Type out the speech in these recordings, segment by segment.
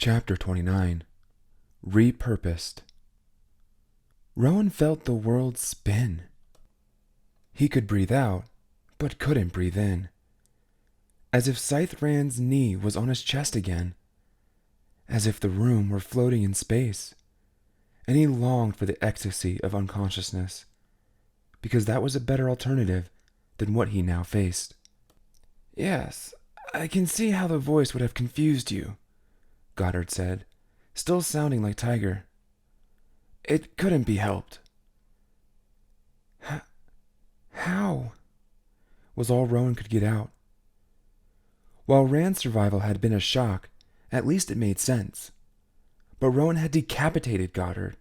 Chapter 29. Repurposed. Rowan felt the world spin. He could breathe out, but couldn't breathe in. As if Scythe Rand's knee was on his chest again. As if the room were floating in space. And he longed for the ecstasy of unconsciousness, because that was a better alternative than what he now faced. "Yes, I can see how the voice would have confused you," Goddard said, still sounding like Tiger. "It couldn't be helped." How? Was all Rowan could get out. While Rand's survival had been a shock, at least it made sense. But Rowan had decapitated Goddard.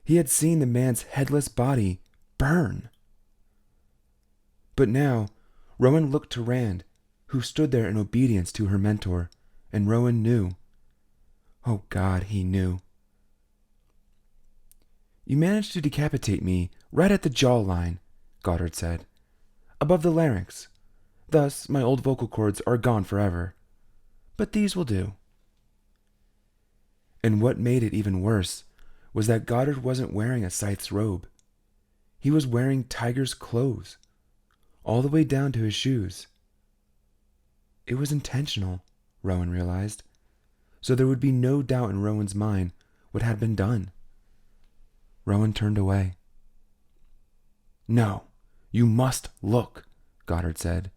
He had seen the man's headless body burn. But now, Rowan looked to Rand, who stood there in obedience to her mentor, and Rowan knew. Oh God, he knew. "You managed to decapitate me right at the jawline," Goddard said, "above the larynx. Thus, my old vocal cords are gone forever. But these will do." And what made it even worse was that Goddard wasn't wearing a Scythe's robe. He was wearing Tiger's clothes, all the way down to his shoes. It was intentional, Rowan realized, so there would be no doubt in Rowan's mind what had been done. Rowan turned away. "No, you must look," Goddard said.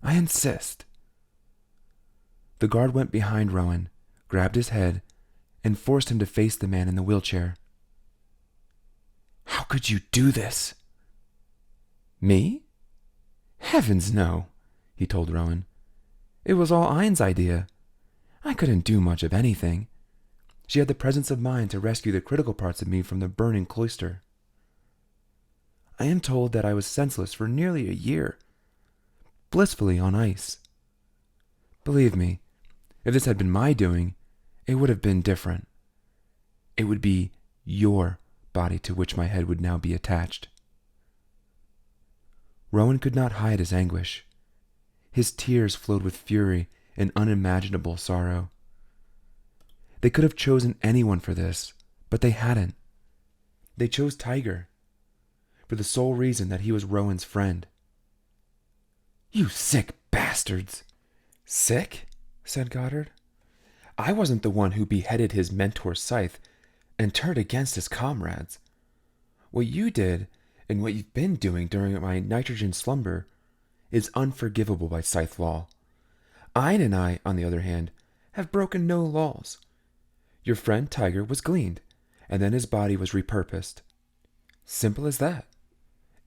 "I insist." The guard went behind Rowan, grabbed his head, and forced him to face the man in the wheelchair. "How could you do this?" "Me? Heavens, no," he told Rowan. "It was all Ein's idea. I couldn't do much of anything. She had the presence of mind to rescue the critical parts of me from the burning cloister. I am told that I was senseless for nearly a year, blissfully on ice. Believe me, if this had been my doing, it would have been different. It would be your body to which my head would now be attached." Rowan could not hide his anguish. His tears flowed with fury and unimaginable sorrow. They could have chosen anyone for this, but they hadn't. They chose Tiger, for the sole reason that he was Rowan's friend. "You sick bastards!" "Sick?" said Goddard. "I wasn't the one who beheaded his mentor Scythe and turned against his comrades. What you did, and what you've been doing during my nitrogen slumber, is unforgivable by Scythe law. Ein and I, on the other hand, have broken no laws. Your friend Tiger was gleaned, and then his body was repurposed. Simple as that.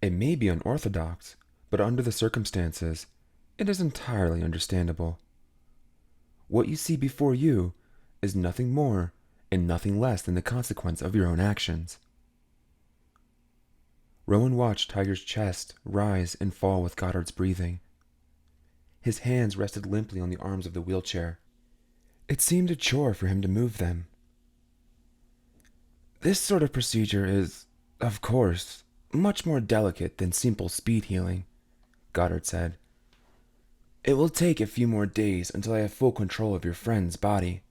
It may be unorthodox, but under the circumstances, it is entirely understandable. What you see before you is nothing more and nothing less than the consequence of your own actions." Rowan watched Tiger's chest rise and fall with Goddard's breathing. His hands rested limply on the arms of the wheelchair. It seemed a chore for him to move them. "This sort of procedure is, of course, much more delicate than simple speed healing," Goddard said. "It will take a few more days until I have full control of your friend's body."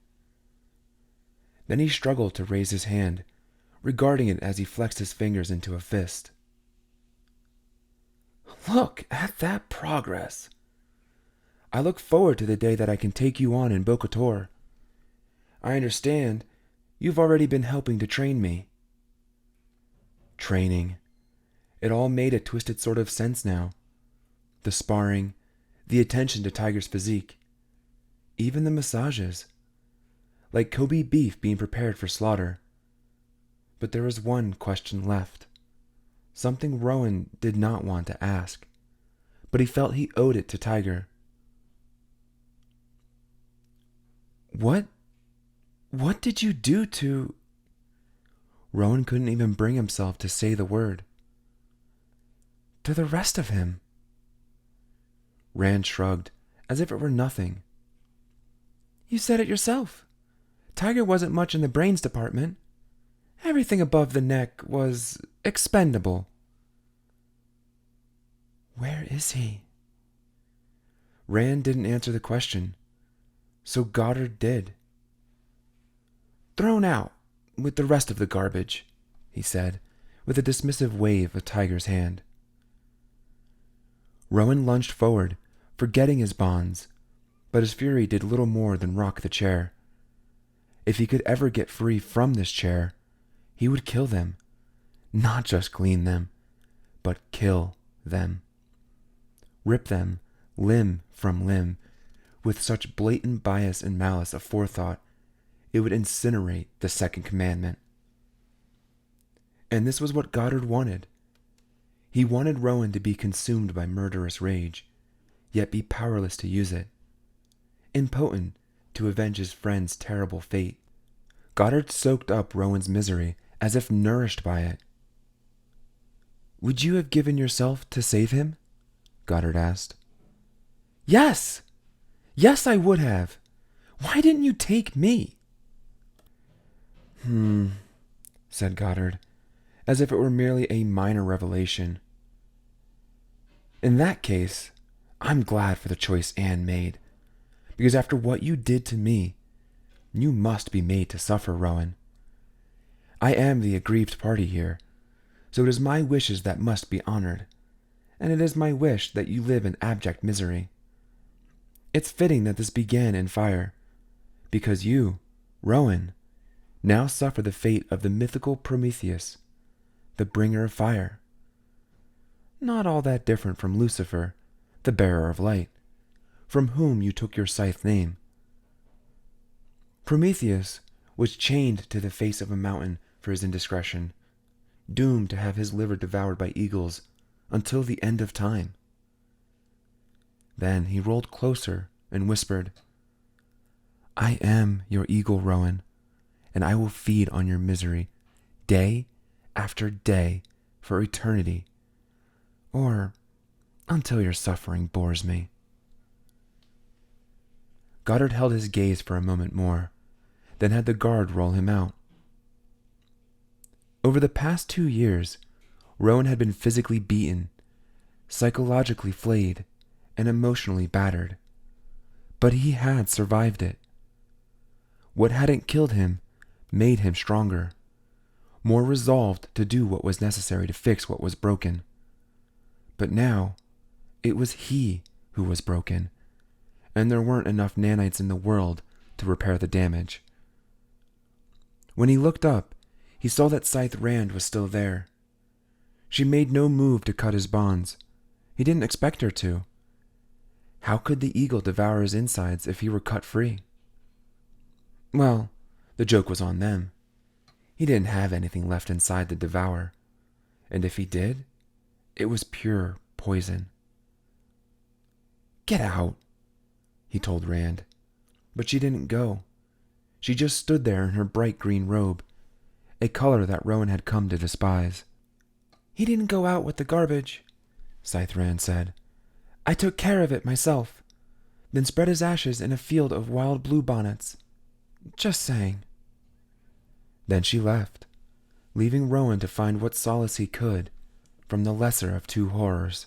Then he struggled to raise his hand, regarding it as he flexed his fingers into a fist. "Look at that progress! I look forward to the day that I can take you on in Bokator. I understand you've already been helping to train me." Training. It all made a twisted sort of sense now. The sparring, the attention to Tiger's physique, even the massages. Like Kobe beef being prepared for slaughter. But there was one question left. Something Rowan did not want to ask, but he felt he owed it to Tiger. What did you do to..." Rowan couldn't even bring himself to say the word. "To the rest of him." Rand shrugged, as if it were nothing. "You said it yourself. Tiger wasn't much in the brains department. Everything above the neck was expendable." "Where is he?" Rand didn't answer the question, so Goddard did. Thrown out with the rest of the garbage, he said, with a dismissive wave of Tiger's hand. Rowan lunged forward, forgetting his bonds, but his fury did little more than rock the chair. If he could ever get free from this chair, he would kill them. Not just clean them, but kill them. Rip them limb from limb, with such blatant bias and malice aforethought, it would incinerate the second commandment. And this was what Goddard wanted. He wanted Rowan to be consumed by murderous rage, yet be powerless to use it, impotent to avenge his friend's terrible fate. Goddard soaked up Rowan's misery as if nourished by it. Would you have given yourself to save him? Goddard asked. Yes! Yes, I would have. Why didn't you take me? Said Goddard, as if it were merely a minor revelation. In that case, I'm glad for the choice Anne made, because after what you did to me, you must be made to suffer, Rowan. I am the aggrieved party here, so it is my wishes that must be honored, and it is my wish that you live in abject misery. It's fitting that this began in fire, because you, Rowan, now suffer the fate of the mythical Prometheus, the bringer of fire. Not all that different from Lucifer, the bearer of light, from whom you took your scythe name. Prometheus was chained to the face of a mountain for his indiscretion, doomed to have his liver devoured by eagles until the end of time. Then he rolled closer and whispered, I am your eagle, Rowan, and I will feed on your misery day after day for eternity, or until your suffering bores me. Goddard held his gaze for a moment more, then had the guard roll him out. Over the past 2 years, Rowan had been physically beaten, psychologically flayed, and emotionally battered. But he had survived it. What hadn't killed him made him stronger, more resolved to do what was necessary to fix what was broken. But now, it was he who was broken, and there weren't enough nanites in the world to repair the damage. When he looked up, he saw that Scythe Rand was still there. She made no move to cut his bonds. He didn't expect her to. How could the eagle devour his insides if he were cut free? Well, the joke was on them. He didn't have anything left inside to devour, and if he did, it was pure poison. Get out, he told Rand, but she didn't go. She just stood there in her bright green robe, a color that Rowan had come to despise. He didn't go out with the garbage, Scythe Rand said. I took care of it myself, then spread his ashes in a field of wild bluebonnets. Just saying. Then she left, leaving Rowan to find what solace he could from the lesser of two horrors.